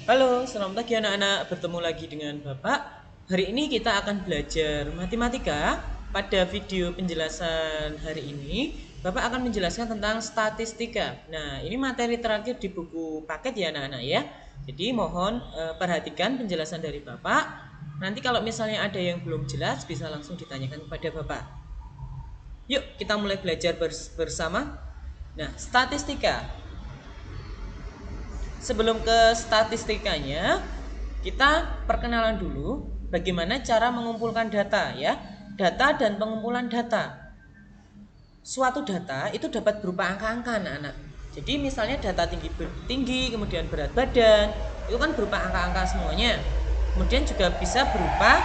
Halo, selamat pagi anak-anak. Bertemu lagi dengan Bapak. Hari ini kita akan belajar matematika. Pada video penjelasan hari ini, Bapak akan menjelaskan tentang statistika. Nah, ini materi terakhir di buku paket ya anak-anak ya. Jadi mohon perhatikan penjelasan dari Bapak. Nanti kalau misalnya ada yang belum jelas bisa langsung ditanyakan kepada Bapak. Yuk, kita mulai belajar bersama. Nah, statistika. Sebelum ke statistikanya, kita perkenalan dulu bagaimana cara mengumpulkan data ya. Data dan pengumpulan data. Suatu data itu dapat berupa angka-angka anak-anak. Jadi misalnya data tinggi, kemudian berat badan, itu kan berupa angka-angka semuanya. Kemudian juga bisa berupa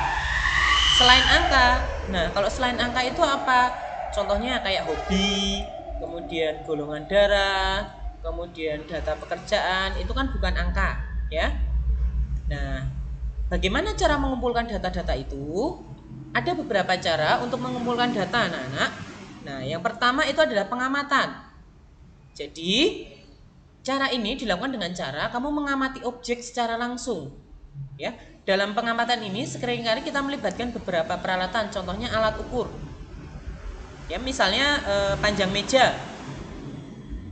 selain angka. Nah, kalau selain angka itu apa? Contohnya kayak hobi, kemudian golongan darah, kemudian data pekerjaan, itu kan bukan angka, ya. Nah, bagaimana cara mengumpulkan data-data itu? Ada beberapa cara untuk mengumpulkan data anak-anak. Nah, yang pertama itu adalah pengamatan. Jadi, cara ini dilakukan dengan cara kamu mengamati objek secara langsung. Ya, dalam pengamatan ini seringkali kita melibatkan beberapa peralatan, contohnya alat ukur. Ya, misalnya panjang meja.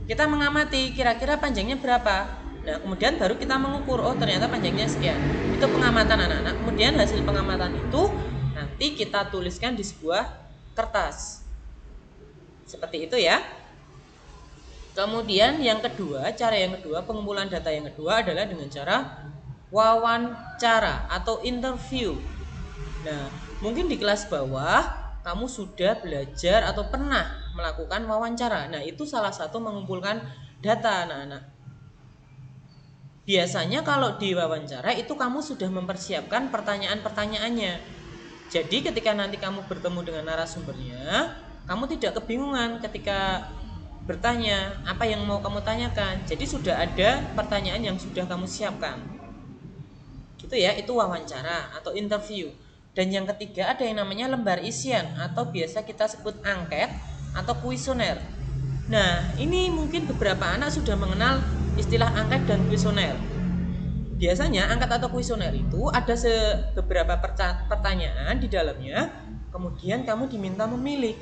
Kita mengamati kira-kira panjangnya berapa. Nah, kemudian baru kita mengukur, oh ternyata panjangnya sekian. Itu pengamatan anak-anak. Kemudian hasil pengamatan itu nanti kita tuliskan di sebuah kertas. Seperti itu ya. Kemudian yang kedua, cara yang kedua, pengumpulan data yang kedua adalah dengan cara wawancara atau interview. Nah, mungkin di kelas bawah kamu sudah belajar atau pernah melakukan wawancara. Nah, itu salah satu mengumpulkan data anak-anak. Biasanya kalau di wawancara itu kamu sudah mempersiapkan pertanyaan-pertanyaannya. Jadi ketika nanti kamu bertemu dengan narasumbernya, kamu tidak kebingungan ketika bertanya apa yang mau kamu tanyakan. Jadi sudah ada pertanyaan yang sudah kamu siapkan. Gitu ya, itu wawancara atau interview. Dan yang ketiga ada yang namanya lembar isian atau biasa kita sebut angket atau kuesioner. Nah, ini mungkin beberapa anak sudah mengenal istilah angket dan kuesioner. Biasanya angket atau kuesioner itu ada beberapa pertanyaan di dalamnya, kemudian kamu diminta memilih.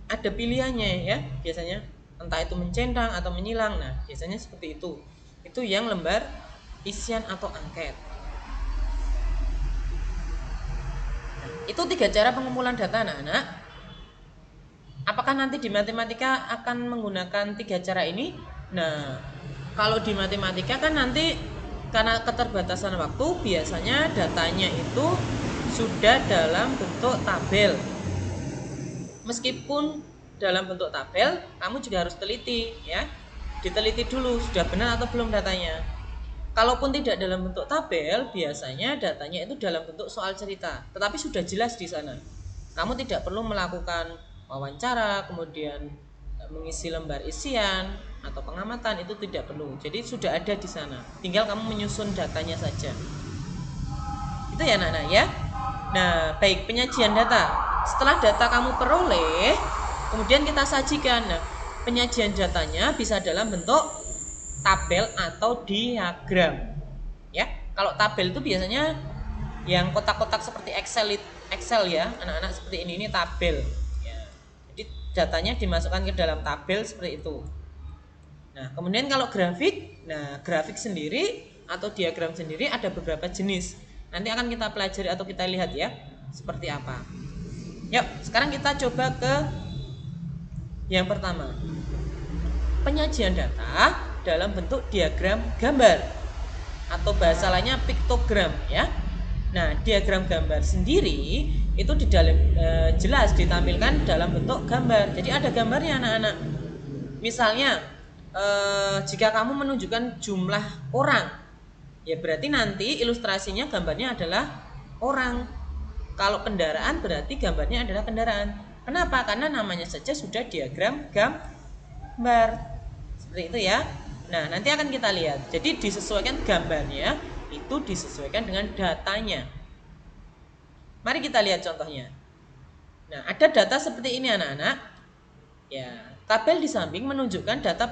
Ada pilihannya ya, biasanya entah itu mencentang atau menyilang. Nah, biasanya seperti itu. Itu yang lembar isian atau angket. Itu 3 cara pengumpulan data anak-anak. Apakah nanti di matematika akan menggunakan 3 cara ini? Nah, kalau di matematika kan nanti karena keterbatasan waktu biasanya datanya itu sudah dalam bentuk tabel. Meskipun dalam bentuk tabel, kamu juga harus teliti ya. Diteliti dulu sudah benar atau belum datanya. Kalaupun tidak dalam bentuk tabel, biasanya datanya itu dalam bentuk soal cerita, tetapi sudah jelas di sana. Kamu tidak perlu melakukan wawancara, kemudian mengisi lembar isian atau pengamatan, itu tidak perlu. Jadi sudah ada di sana. Tinggal kamu menyusun datanya saja. Itu ya anak-anak ya. Nah, baik, penyajian data. Setelah data kamu peroleh, kemudian kita sajikan. Nah, penyajian datanya bisa dalam bentuk tabel atau diagram. Ya, kalau tabel itu biasanya yang kotak-kotak seperti Excel ya, anak-anak seperti ini tabel. Ya. Jadi datanya dimasukkan ke dalam tabel seperti itu. Nah, kemudian kalau grafik, nah grafik sendiri atau diagram sendiri ada beberapa jenis. Nanti akan kita pelajari atau kita lihat ya, seperti apa. Yuk, sekarang kita coba ke yang pertama. Penyajian data dalam bentuk diagram gambar atau bahasa lainnya piktogram ya. Nah, diagram gambar sendiri itu di dalam jelas ditampilkan dalam bentuk gambar. Jadi ada gambarnya anak-anak. Misalnya jika kamu menunjukkan jumlah orang, ya berarti nanti ilustrasinya gambarnya adalah orang. Kalau kendaraan berarti gambarnya adalah kendaraan. Kenapa? Karena namanya saja sudah diagram gambar. Seperti itu ya. Nah, nanti akan kita lihat. Jadi disesuaikan gambarnya itu disesuaikan dengan datanya. Mari kita lihat contohnya. Nah, ada data seperti ini anak-anak. Ya, tabel di samping menunjukkan data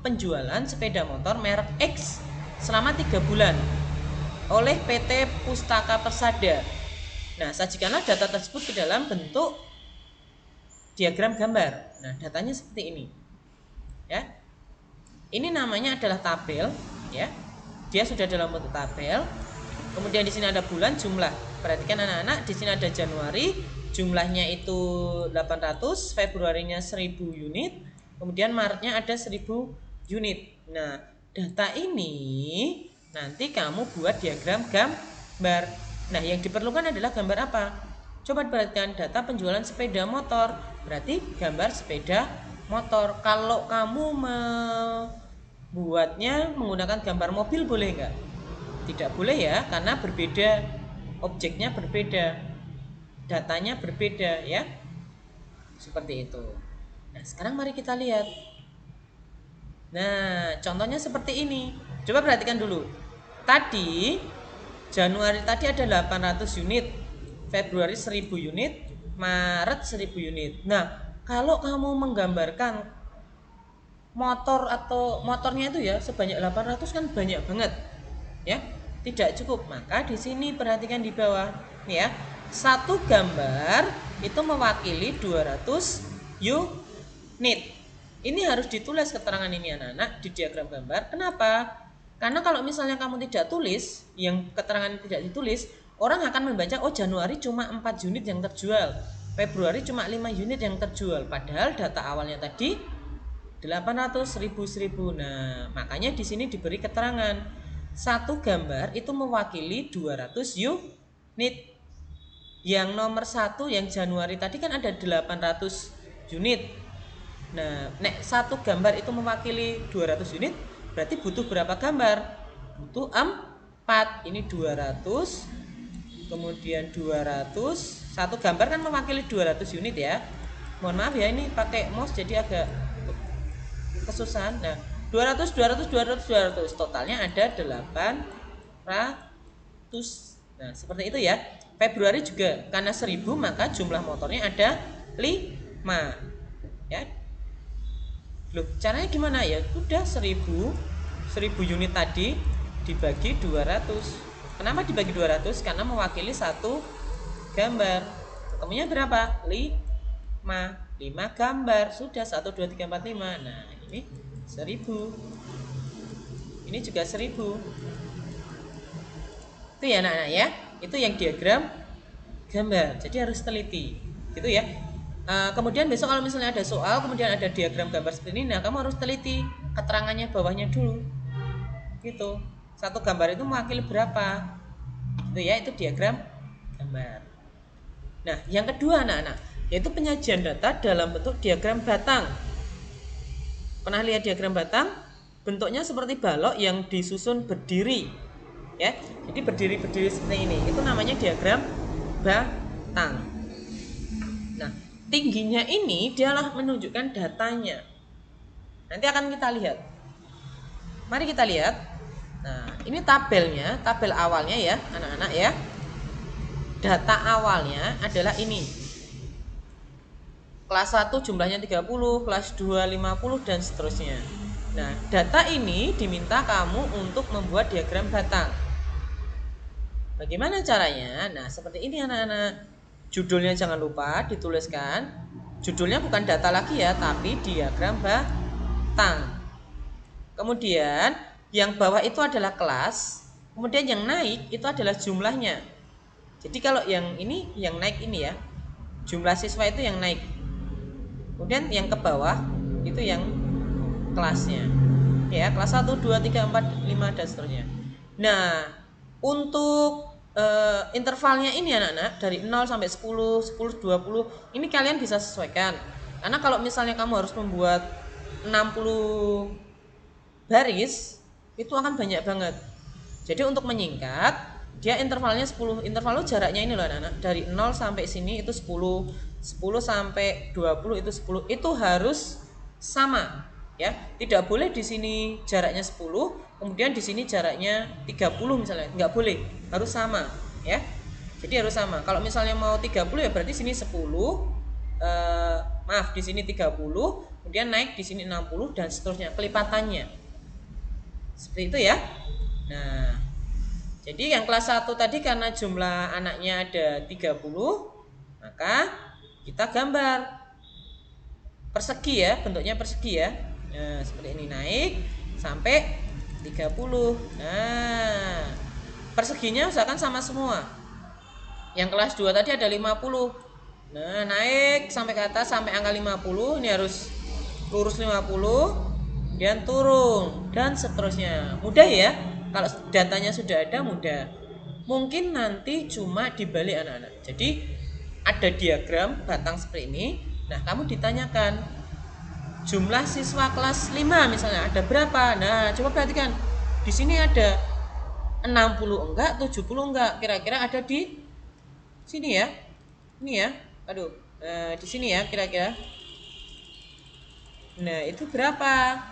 penjualan sepeda motor merek X selama 3 bulan. oleh PT Pustaka Persada. Nah, sajikanlah data tersebut ke dalam bentuk diagram gambar. Nah, datanya seperti ini. Ya. Ini namanya adalah tabel, ya. Dia sudah dalam bentuk tabel. Kemudian di sini ada bulan, jumlah. Perhatikan anak-anak, di sini ada Januari, jumlahnya itu 800, Februarinya 1000 unit, kemudian Maretnya ada 1000 unit. Nah, data ini nanti kamu buat diagram gambar. Nah, yang diperlukan adalah gambar apa? Coba perhatikan data penjualan sepeda motor. Berarti gambar sepeda motor. Kalau kamu membuatnya menggunakan gambar mobil boleh nggak? Tidak boleh ya, karena berbeda, objeknya berbeda, datanya berbeda ya. Seperti itu. Nah, sekarang mari kita lihat. Nah, contohnya seperti ini. Coba perhatikan dulu. Tadi Januari tadi ada 800 unit, Februari 1000 unit, Maret 1000 unit. Nah, kalau kamu menggambarkan motor atau motornya itu ya sebanyak 800 kan banyak banget. Ya, tidak cukup. Maka di sini perhatikan di bawah, ya. Satu gambar itu mewakili 200 unit. Ini harus ditulis keterangan ini anak-anak di diagram gambar. Kenapa? Karena kalau misalnya kamu tidak tulis, yang keterangan tidak ditulis, orang akan membaca, oh Januari cuma 4 unit yang terjual, Februari cuma 5 unit yang terjual. Padahal data awalnya tadi 800, 1000, 1000. Nah, makanya di sini diberi keterangan. Satu gambar itu mewakili 200 unit. Yang nomor 1 yang Januari tadi kan ada 800 unit. Nah, nek satu gambar itu mewakili 200 unit, berarti butuh berapa gambar? Butuh 4. Ini 200, kemudian 200. Satu gambar kan mewakili 200 unit ya. Mohon maaf ya, ini pakai mouse jadi agak kesusahan. Nah, 200, 200, 200, 200. Totalnya ada 800. Nah, seperti itu ya. Februari juga karena 1000 maka jumlah motornya ada 5. Ya. Loh, caranya gimana ya? Udah 1000 unit tadi dibagi 200. Kenapa dibagi 200? Karena mewakili satu gambar. Ketemunya berapa? 5 gambar. Sudah 1 2 3 4 5. Nah, ini 1000. Ini juga 1000. Itu ya anak-anak ya. Itu yang diagram gambar. Jadi harus teliti. Gitu ya. Kemudian besok kalau misalnya ada soal kemudian ada diagram gambar seperti ini, nah kamu harus teliti keterangannya bawahnya dulu gitu. Satu gambar itu mewakili berapa itu ya, itu diagram gambar. Nah, yang kedua anak-anak yaitu penyajian data dalam bentuk diagram batang. Pernah lihat diagram batang? Bentuknya seperti balok yang disusun berdiri ya, jadi berdiri seperti ini, itu namanya diagram batang. Nah, tingginya ini dialah menunjukkan datanya. Nanti akan kita lihat. Mari kita lihat. Nah, ini tabelnya, tabel awalnya ya, anak-anak ya. Data awalnya adalah ini. Kelas 1 jumlahnya 30, kelas 2 50 dan seterusnya. Nah, data ini diminta kamu untuk membuat diagram batang. Bagaimana caranya? Nah, seperti ini anak-anak. Judulnya jangan lupa dituliskan. Judulnya bukan data lagi ya, tapi diagram batang. Kemudian yang bawah itu adalah kelas. Kemudian yang naik itu adalah jumlahnya. Jadi kalau yang ini, yang naik ini ya, jumlah siswa itu yang naik. Kemudian yang ke bawah itu yang kelasnya. Ya, kelas 1, 2, 3, 4, 5 dan seterusnya. Nah, untuk intervalnya ini anak-anak dari 0 sampai 10, 10, 20 ini kalian bisa sesuaikan. Karena kalau misalnya kamu harus membuat 60 baris itu akan banyak banget. Jadi untuk menyingkat, dia intervalnya 10. Interval jaraknya ini loh anak-anak, dari 0 sampai sini itu 10, 10 sampai 20 itu 10. Itu harus sama ya. Tidak boleh di sini jaraknya 10, kemudian di sini jaraknya 30 misalnya, nggak boleh, harus sama ya. Jadi harus sama. Kalau misalnya mau 30 ya berarti sini 10, maaf di sini 30, kemudian naik di sini 60 dan seterusnya, kelipatannya. Seperti itu ya. Nah, Jadi yang kelas 1 tadi karena jumlah anaknya ada 30, maka kita gambar persegi ya, bentuknya persegi ya. Nah, seperti ini naik sampai 30. Nah, perseginya usahakan sama semua. Yang kelas 2 tadi ada 50. Nah, naik sampai ke atas sampai angka 50, ini harus lurus 50, kemudian turun dan seterusnya. Mudah ya? Kalau datanya sudah ada mudah. Mungkin nanti cuma dibalik anak-anak. Jadi ada diagram batang seperti ini. Nah, kamu ditanyakan jumlah siswa kelas 5 misalnya ada berapa? Nah, coba perhatikan. Di sini ada 60 enggak, 70 enggak. Kira-kira ada di sini ya. Ini ya. Aduh, di sini ya kira-kira. Nah, itu berapa?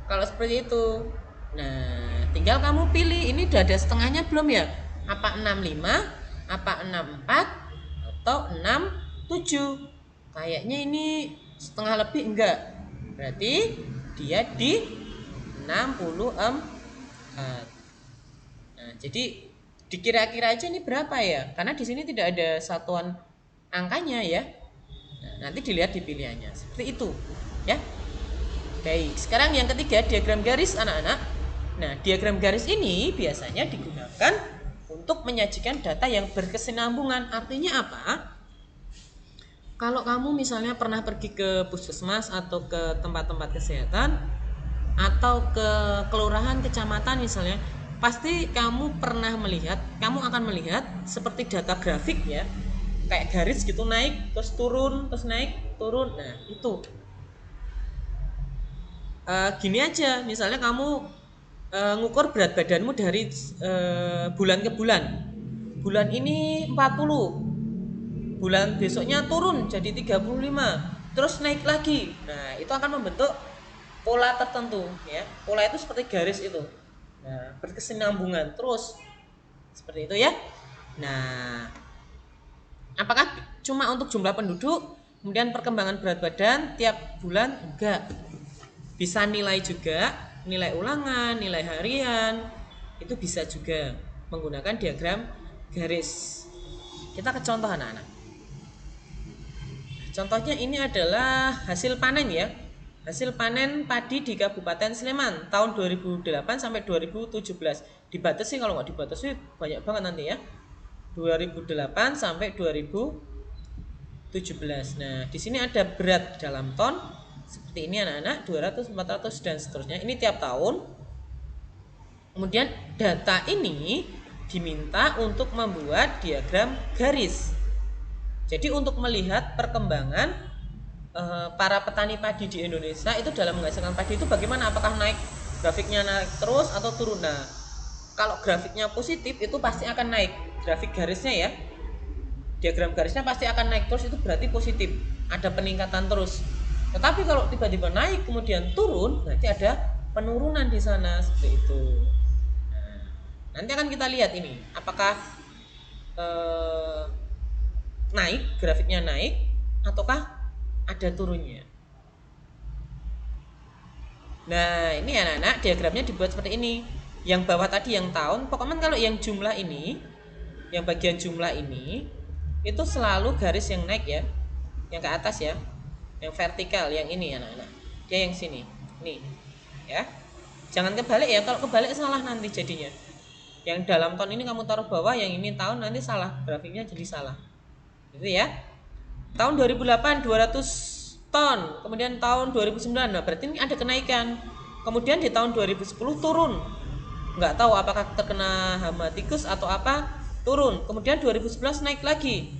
Kalau seperti itu. Nah, tinggal kamu pilih, ini udah ada setengahnya belum ya? Apa 65, apa 64, atau 67? Kayaknya ini setengah lebih enggak. Berarti dia di 64. Nah, jadi dikira-kira aja ini berapa ya? Karena di sini tidak ada satuan angkanya ya. Nah, nanti dilihat di pilihannya. Seperti itu, ya. Baik, sekarang yang ketiga diagram garis anak-anak. Nah, diagram garis ini biasanya digunakan untuk menyajikan data yang berkesinambungan. Artinya apa? Kalau kamu misalnya pernah pergi ke puskesmas atau ke tempat-tempat kesehatan atau ke kelurahan, kecamatan misalnya, pasti kamu akan melihat seperti data grafik ya. Kayak garis gitu, naik, terus turun, terus naik, turun. Nah, itu. Gini aja, misalnya kamu ngukur berat badanmu dari bulan ke bulan. Bulan ini 40, bulan besoknya turun jadi 35, terus naik lagi. Nah, itu akan membentuk pola tertentu ya. Pola itu seperti garis itu. Nah, berkesinambungan terus seperti itu ya. Nah, apakah cuma untuk jumlah penduduk, kemudian perkembangan berat badan tiap bulan? Enggak. Bisa nilai juga, nilai ulangan, nilai harian, itu bisa juga menggunakan diagram garis. Kita ke contoh anak-anak. Contohnya ini adalah hasil panen ya. Hasil panen padi di Kabupaten Sleman tahun 2008 sampai 2017. Dibatasi, kalau nggak dibatasi banyak banget nanti ya. 2008 sampai 2017. Nah, di sini ada berat dalam ton seperti ini anak-anak, 200, 400 dan seterusnya. Ini tiap tahun. Kemudian data ini diminta untuk membuat diagram garis. Jadi untuk melihat perkembangan para petani padi di Indonesia itu dalam menghasilkan padi itu bagaimana, apakah naik, grafiknya naik terus atau turun. Nah, kalau grafiknya positif itu pasti akan naik, grafik garisnya ya, diagram garisnya pasti akan naik terus, itu berarti positif, ada peningkatan terus. Tetapi kalau tiba-tiba naik kemudian turun, berarti ada penurunan di sana seperti itu. Nah, nanti akan kita lihat ini apakah naik, grafiknya naik ataukah ada turunnya. Nah, ini anak-anak diagramnya dibuat seperti ini. Yang bawah tadi yang tahun, pokoknya kalau yang jumlah ini, yang bagian jumlah ini itu selalu garis yang naik ya, yang ke atas ya, yang vertikal, yang ini anak-anak, dia yang sini, nih ya. Jangan kebalik ya, kalau kebalik salah nanti jadinya. Yang dalam ton ini kamu taruh bawah, yang ini tahun, nanti salah, grafiknya jadi salah. Gitu ya. Tahun 2008 200 ton, kemudian tahun 2009, nah berarti ini ada kenaikan. Kemudian di tahun 2010 turun, nggak tahu apakah terkena hama tikus atau apa, turun. Kemudian 2011 naik lagi.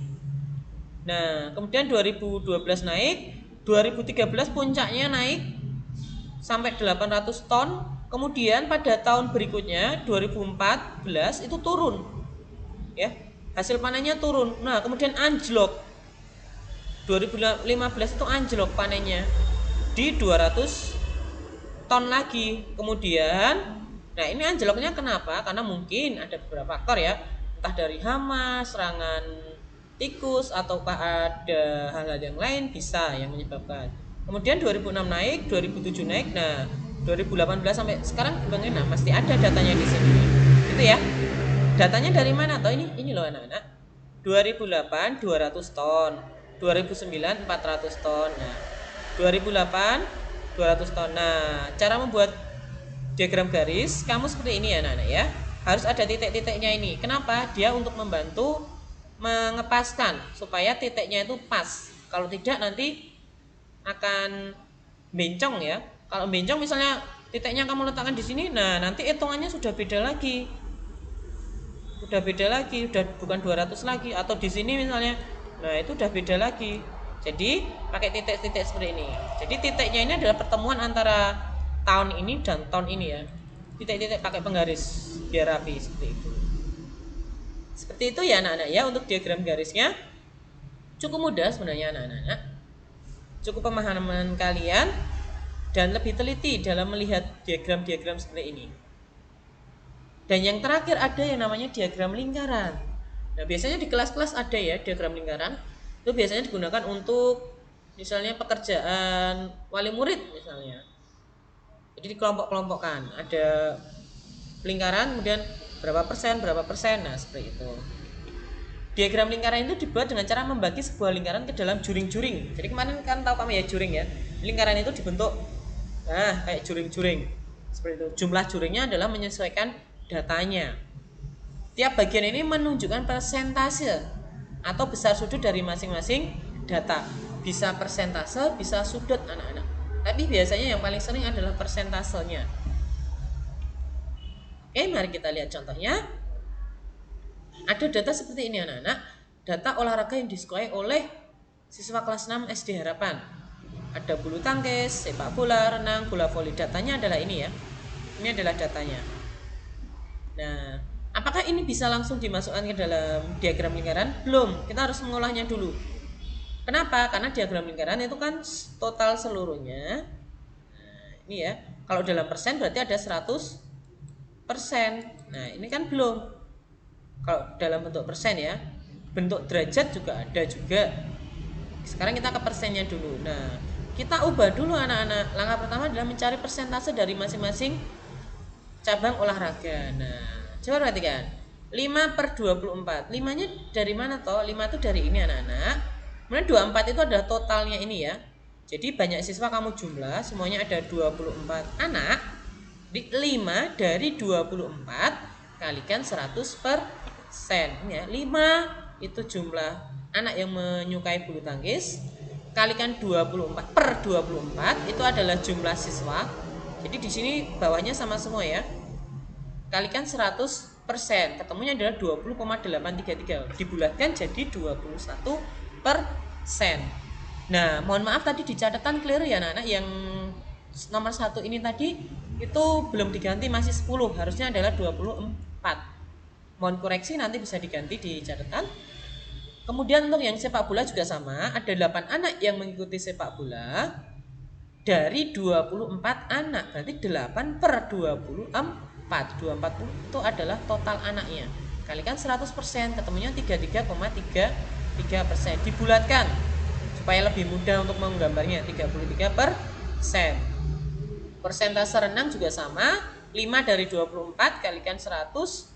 Nah, kemudian 2012 naik, 2013 puncaknya naik sampai 800 ton. Kemudian pada tahun berikutnya 2014 itu turun. Ya, hasil panennya turun. Nah, kemudian anjlok. 2015 itu anjlok panennya di 200 ton lagi. Kemudian, nah ini anjloknya kenapa? Karena mungkin ada beberapa faktor ya, entah dari hama, serangan tikus, ataukah ada hal-hal yang lain bisa yang menyebabkan. Kemudian 2006 naik, 2007 naik. Nah, 2018 sampai sekarang nah masih ada datanya di sini. Gitu ya. Datanya dari mana toh? Ini loh anak-anak. 2008 200 ton, 2009 400 ton. Nah, 2008 200 ton. Nah, cara membuat diagram garis kamu seperti ini ya anak-anak ya. Harus ada titik-titiknya ini. Kenapa? Dia untuk membantu mengepaskan supaya titiknya itu pas. Kalau tidak nanti akan bencong ya. Kalau bencong misalnya titiknya kamu letakkan di sini, nah nanti hitungannya sudah beda lagi. Udah beda lagi, udah bukan 200 lagi, atau di sini misalnya, nah itu udah beda lagi. Jadi pakai titik-titik seperti ini. Jadi titiknya ini adalah pertemuan antara tahun ini dan tahun ini ya. Titik-titik pakai penggaris biar rapi seperti itu. Seperti itu ya anak-anak ya untuk diagram garisnya. Cukup mudah sebenarnya anak-anak. Cukup pemahaman kalian dan lebih teliti dalam melihat diagram-diagram seperti ini. Dan yang terakhir ada yang namanya diagram lingkaran. Nah, biasanya di kelas-kelas ada ya diagram lingkaran. Itu biasanya digunakan untuk misalnya pekerjaan wali murid misalnya. Jadi dikelompok-kelompokkan. Ada lingkaran kemudian berapa persen. Nah, seperti itu. Diagram lingkaran itu dibuat dengan cara membagi sebuah lingkaran ke dalam juring-juring. Jadi kemarin kan tahu kamu ya juring ya. Lingkaran itu dibentuk kayak juring-juring. Seperti itu. Jumlah juringnya adalah menyesuaikan datanya. Tiap bagian ini menunjukkan persentase atau besar sudut dari masing-masing data. Bisa persentase, bisa sudut anak-anak. Tapi biasanya yang paling sering adalah persentasenya. Oke, mari kita lihat contohnya. Ada data seperti ini anak-anak. Data olahraga yang disukai oleh siswa kelas 6 SD Harapan. Ada bulu tangkis, sepak bola, renang, bola voli. Datanya adalah ini ya. Ini adalah datanya. Nah, apakah ini bisa langsung dimasukkan ke dalam diagram lingkaran? Belum, kita harus mengolahnya dulu. Kenapa? Karena diagram lingkaran itu kan total seluruhnya. Nah, ini ya. Kalau dalam persen berarti ada 100%. Nah, ini kan belum. Kalau dalam bentuk persen ya. Bentuk derajat juga ada juga. Sekarang kita ke persennya dulu. Nah, kita ubah dulu anak-anak. Langkah pertama adalah mencari persentase dari masing-masing cabang olahraga. Nah, coba perhatikan. 5/24. 5-nya dari mana toh? 5 itu dari ini anak-anak. Kemudian 24 itu adalah totalnya ini ya. Jadi banyak siswa kamu jumlah, semuanya ada 24 anak. 5 dari 24 kalikan 100% ya. 5 itu jumlah anak yang menyukai bulu tangkis. Kalikan 24/24 itu adalah jumlah siswa. Jadi di sini bawahnya sama semua ya. Kalikan 100%, ketemunya adalah 20,833. Dibulatkan jadi 21%. Nah, mohon maaf tadi di catatan clear ya anak-anak, yang nomor 1 ini tadi itu belum diganti, masih 10, harusnya adalah 24. Mohon koreksi, nanti bisa diganti di catatan. Kemudian untuk yang sepak bola juga sama, ada 8 anak yang mengikuti sepak bola dari 24 anak, berarti 8/24. 240 itu adalah total anaknya. Kalikan 100%, ketemunya 33,33%. Dibulatkan supaya lebih mudah untuk menggambarnya, 33%. Persentase renang juga sama, 5 dari 24 kalikan 100,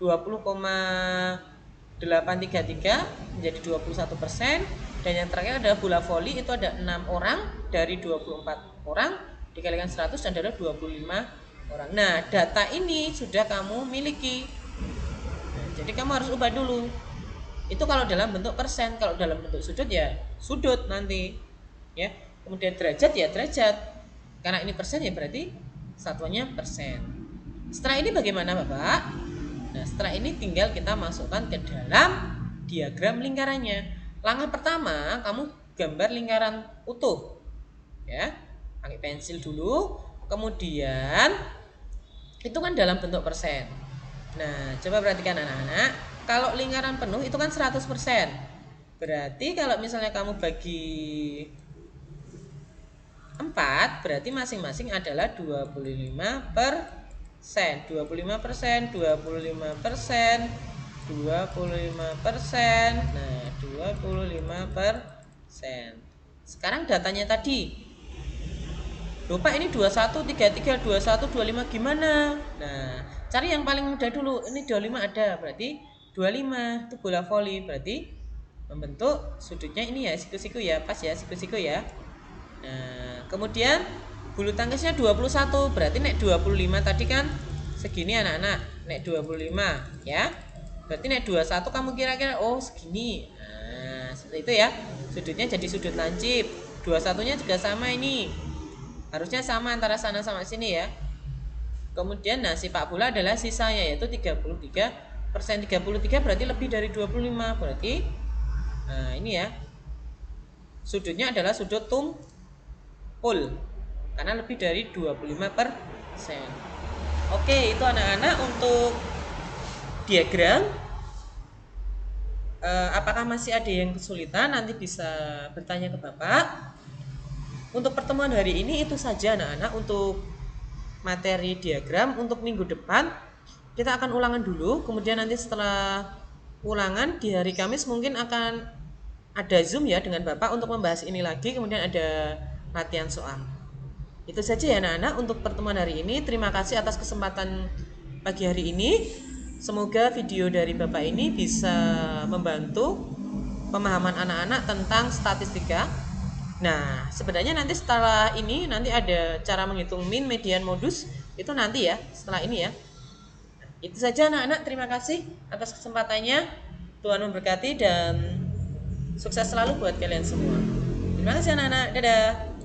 20,833 menjadi 21%. Dan yang terakhir adalah bola voli, itu ada 6 orang dari 24 orang dikalikan 100 dan adalah 25 orang. Nah, data ini sudah kamu miliki. Nah, jadi kamu harus ubah dulu. Itu kalau dalam bentuk persen, kalau dalam bentuk sudut ya sudut nanti. Ya. Kemudian derajat ya derajat. Karena ini persen ya berarti satuannya persen. Setelah ini bagaimana Bapak? Nah, setelah ini tinggal kita masukkan ke dalam diagram lingkarannya. Langkah pertama, kamu gambar lingkaran utuh. Ya. Pakai pensil dulu. Kemudian itu kan dalam bentuk persen. Nah, coba perhatikan anak-anak. Kalau lingkaran penuh itu kan 100%. Berarti kalau misalnya kamu bagi 4, berarti masing-masing adalah 25%. 25%, 25%, 25%. Nah, 25%. Sekarang datanya tadi. Lupa ini 21, 33, 21, 25 gimana? Nah, cari yang paling mudah dulu. Ini 25 ada, berarti 25 itu bola voli, berarti membentuk sudutnya ini ya, siku-siku ya, pas ya, siku-siku ya. Nah, kemudian bulu tangkisnya 21, berarti nek 25 tadi kan segini anak-anak, nek 25 ya. Berarti nek 21 kamu kira-kira oh segini. Nah, seperti itu ya. Sudutnya jadi sudut lancip. 21-nya juga sama ini. Harusnya sama antara sana sama sini ya. Kemudian nah sepak bola adalah sisanya yaitu 33%. 33 berarti lebih dari 25, berarti nah ini ya. Sudutnya adalah sudut tumpul karena lebih dari 25%. Oke, itu anak-anak untuk diagram. Apakah masih ada yang kesulitan? Nanti bisa bertanya ke Bapak. Untuk pertemuan hari ini itu saja anak-anak untuk materi diagram. Untuk minggu depan kita akan ulangan dulu, kemudian nanti setelah ulangan di hari Kamis mungkin akan ada Zoom ya dengan Bapak untuk membahas ini lagi, kemudian ada latihan soal. Itu saja ya anak-anak untuk pertemuan hari ini. Terima kasih atas kesempatan pagi hari ini. Semoga video dari Bapak ini bisa membantu pemahaman anak-anak tentang statistika. Nah, sebenarnya nanti setelah ini nanti ada cara menghitung min, median, modus. Itu nanti ya, setelah ini ya. Itu saja anak-anak, terima kasih atas kesempatannya. Tuhan memberkati dan sukses selalu buat kalian semua. Terima kasih anak-anak, dadah.